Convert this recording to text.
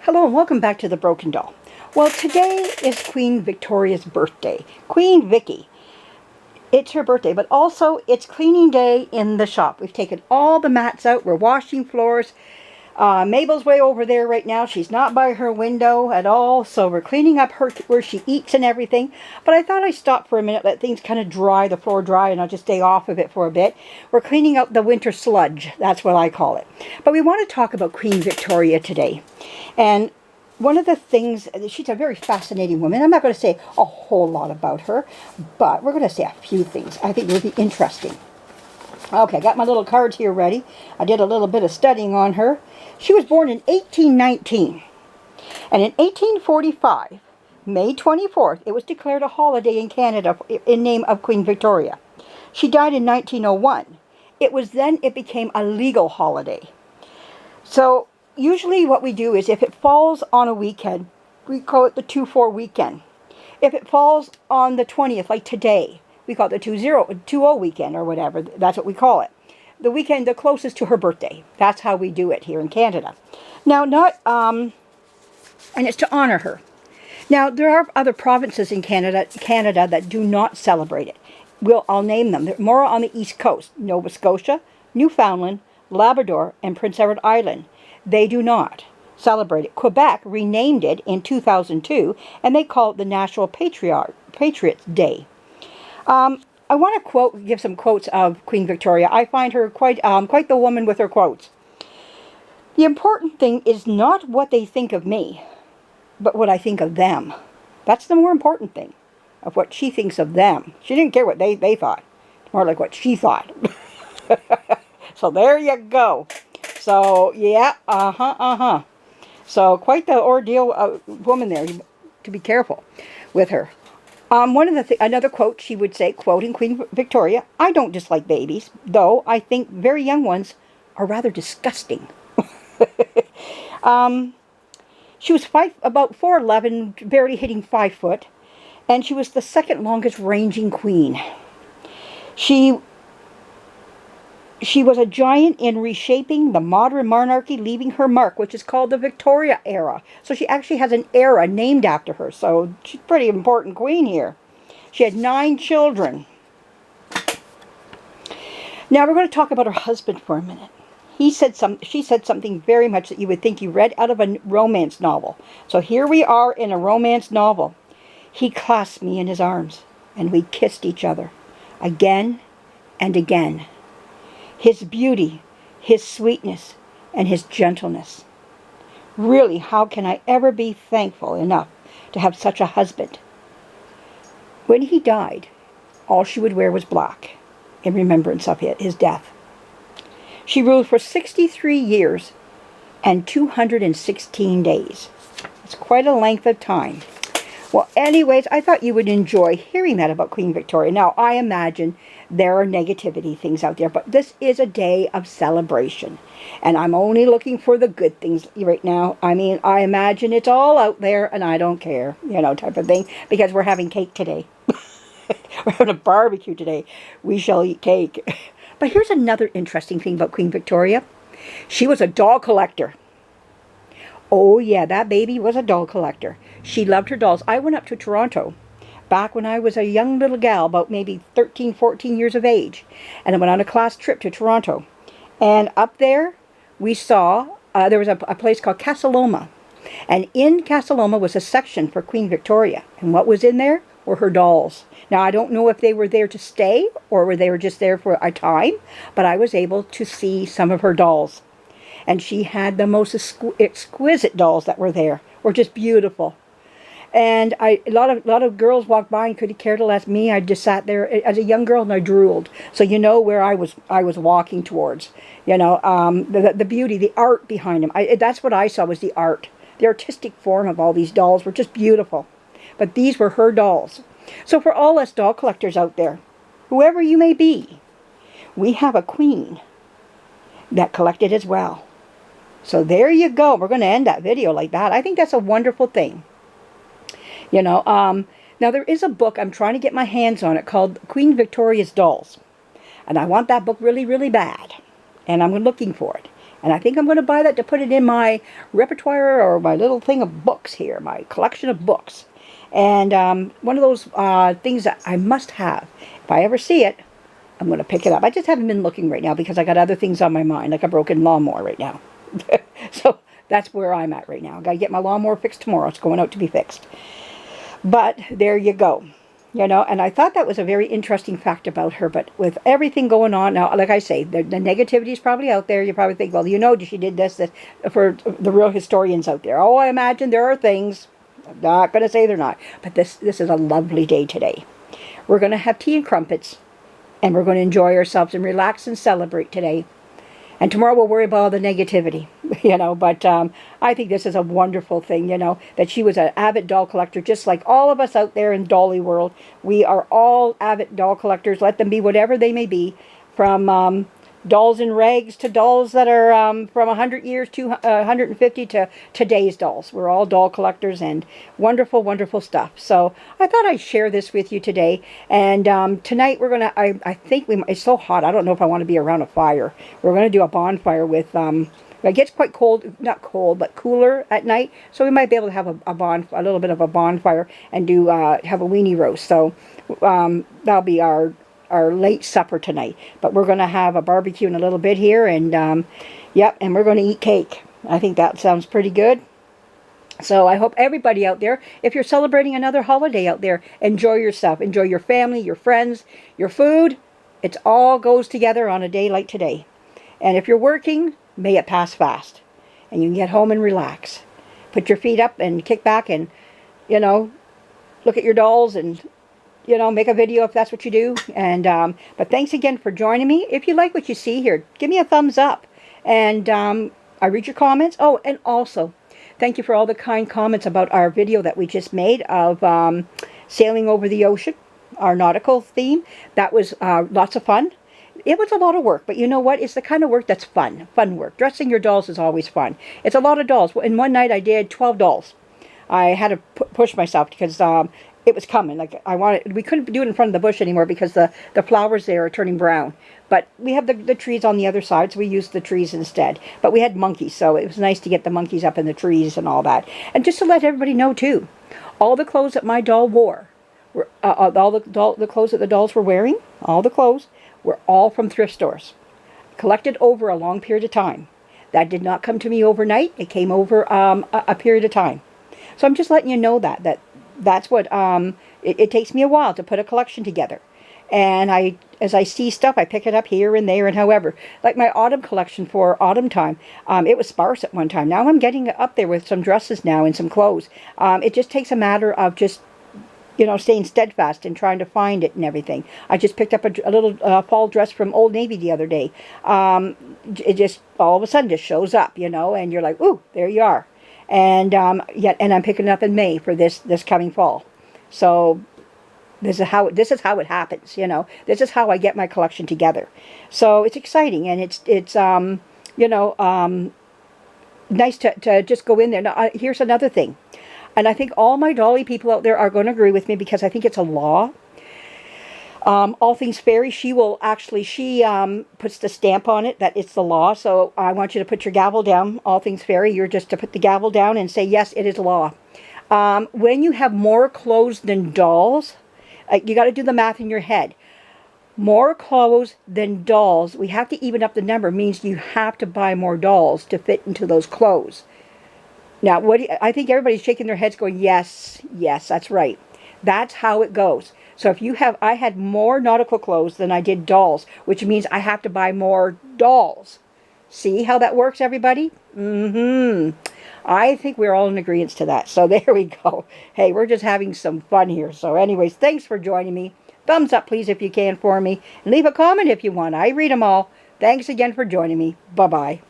Hello and welcome back to The Broken Doll. Well, today is Queen Victoria's birthday. Queen Vicky. It's her birthday, but also it's cleaning day in the shop. We've taken all the mats out. We're washing floors. Mabel's way over there right now. She's not by her window at all, so we're cleaning up her where she eats and everything. But I thought I'd stop for a minute, let things kind of dry, the floor dry, and I'll just stay off of it for a bit. We're cleaning out the winter sludge. That's what I call it. But we want to talk about Queen Victoria today. And one of the things, she's a very fascinating woman. I'm not going to say a whole lot about her, but we're going to say a few things I think will be interesting. Okay, got my little cards here ready. I did a little bit of studying on her. She was born in 1819. And in 1845, May 24th, it was declared a holiday in Canada in name of Queen Victoria. She died in 1901. It became a legal holiday. So usually what we do is if it falls on a weekend, we call it the 2-4 weekend. If it falls on the 20th, like today, we call it the 2-0 weekend or whatever. That's what we call it. The weekend the closest to her birthday. That's how we do it here in Canada. Now, and it's to honor her. Now, there are other provinces in Canada that do not celebrate it. I'll name them. They're more on the East Coast. Nova Scotia, Newfoundland, Labrador, and Prince Edward Island. They do not celebrate it. Quebec renamed it in 2002, and they call it the National Patriots Day. I want to give some quotes of Queen Victoria. I find her quite the woman with her quotes. The important thing is not what they think of me, but what I think of them. That's the more important thing, of what she thinks of them. She didn't care what they thought. It's more like what she thought. So there you go. So, yeah, So, quite the ordeal woman there, to be careful with her. Another quote she would say, quoting Queen Victoria, "I don't dislike babies, though I think very young ones are rather disgusting." She was about 4'11", barely hitting 5 foot, and she was the second longest reigning queen. She was a giant in reshaping the modern monarchy, leaving her mark, which is called the Victoria era. So she actually has an era named after her. So she's a pretty important queen here. She had 9 children. Now we're going to talk about her husband for a minute. She said something very much that you would think you read out of a romance novel. So here we are in a romance novel. "He clasped me in his arms, and we kissed each other again and again. His beauty, his sweetness, and his gentleness. Really, how can I ever be thankful enough to have such a husband?" When he died, all she would wear was black, in remembrance of his death. She ruled for 63 years and 216 days. It's quite a length of time. Well, anyways, I thought you would enjoy hearing that about Queen Victoria. Now, I imagine there are negativity things out there, but this is a day of celebration. And I'm only looking for the good things right now. I mean, I imagine it's all out there, and I don't care, type of thing, because we're having cake today. We're having a barbecue today. We shall eat cake. But here's another interesting thing about Queen Victoria. She was a doll collector. Oh yeah, that baby was a doll collector. She loved her dolls. I went up to Toronto back when I was a young little gal, about maybe 13, 14 years of age. And I went on a class trip to Toronto. And up there, we saw, there was a place called Casa Loma. And in Casa Loma was a section for Queen Victoria. And what was in there were her dolls. Now, I don't know if they were there to stay or they were just there for a time, but I was able to see some of her dolls. And she had the most exquisite dolls that were there. Were just beautiful. And a lot of girls walked by and couldn't care to less. Me, I just sat there as a young girl and I drooled. So you know where I was walking towards. The beauty, the art behind them. That's what I saw, was the art. The artistic form of all these dolls were just beautiful. But these were her dolls. So for all us doll collectors out there, whoever you may be, we have a queen that collected as well. So there you go. We're going to end that video like that. I think that's a wonderful thing. Now there is a book I'm trying to get my hands on it called Queen Victoria's Dolls. And I want that book really, really bad. And I'm looking for it. And I think I'm going to buy that to put it in my repertoire or my little thing of books here, my collection of books. And one of those things that I must have. If I ever see it, I'm going to pick it up. I just haven't been looking right now because I got other things on my mind, like a broken lawnmower right now. So that's where I'm at right now. I got to get my lawnmower fixed tomorrow. It's going out to be fixed. But there you go. You know, and I thought that was a very interesting fact about her. But with everything going on now, like I say, the negativity is probably out there. You probably think, well, you know, she did this, for the real historians out there. Oh, I imagine there are things. I'm not going to say they're not. But this is a lovely day today. We're going to have tea and crumpets. And we're going to enjoy ourselves and relax and celebrate today. And tomorrow we'll worry about all the negativity, you know. But I think this is a wonderful thing, you know, that she was an avid doll collector, just like all of us out there in Dolly World. We are all avid doll collectors. Let them be whatever they may be, from dolls in rags to dolls that are from 100 years to 150 to today's dolls. We're all doll collectors, and wonderful, wonderful stuff. So I thought I'd share this with you today. And tonight we're going to, I think it's so hot, I don't know if I want to be around a fire. We're going to do a bonfire with, it gets quite cold, not cold, but cooler at night. So we might be able to have a little bit of a bonfire and do have a weenie roast. So that'll be our late supper tonight. But we're going to have a barbecue in a little bit here, and yep, and we're going to eat cake. I think that sounds pretty good. So I hope everybody out there, if you're celebrating another holiday out there, enjoy yourself. Enjoy your family, your friends, your food. It all goes together on a day like today. And if you're working, may it pass fast. And you can get home and relax. Put your feet up and kick back and, you know, look at your dolls and, you know, make a video if that's what you do. And but thanks again for joining me. If you like what you see here, give me a thumbs up. And I read your comments. Oh, and also, thank you for all the kind comments about our video that we just made of sailing over the ocean, our nautical theme. That was lots of fun. It was a lot of work, but you know what? It's the kind of work that's fun work. Dressing your dolls is always fun. It's a lot of dolls. In one night I did 12 dolls. I had to push myself because it was coming. Like we couldn't do it in front of the bush anymore because the flowers there are turning brown. But we have the trees on the other side, so we used the trees instead. But we had monkeys, so it was nice to get the monkeys up in the trees and all that. And just to let everybody know too, all the clothes that my doll wore, all the clothes that the dolls were wearing, all the clothes were all from thrift stores, collected over a long period of time. That did not come to me overnight. It came over a period of time. So I'm just letting you know that's what it takes me a while to put a collection together. And as I see stuff, I pick it up here and there and however. Like my autumn collection for autumn time, it was sparse at one time. Now I'm getting up there with some dresses now and some clothes. It just takes a matter of just, you know, staying steadfast and trying to find it and everything. I just picked up a little fall dress from Old Navy the other day. It just all of a sudden just shows up, you know, and you're like, ooh, there you are. And and I'm picking it up in May for this coming fall. So this is how it happens, you know. This is how I get my collection together. So it's exciting, and it's you know, nice to just go in there. Now here's another thing, and I think all my dolly people out there are going to agree with me because I think it's a law. All Things Fairy, she puts the stamp on it that it's the law. So I want you to put your gavel down. All Things Fairy, you're just to put the gavel down and say, yes, it is law. When you have more clothes than dolls, you got to do the math in your head. More clothes than dolls, we have to even up the number, means you have to buy more dolls to fit into those clothes. Now, I think everybody's shaking their heads going, yes, that's right. That's how it goes. So if I had more nautical clothes than I did dolls, which means I have to buy more dolls. See how that works, everybody? I think we're all in agreement to that. So there we go. Hey, we're just having some fun here. So anyways, thanks for joining me. Thumbs up, please, if you can for me. And leave a comment if you want. I read them all. Thanks again for joining me. Bye-bye.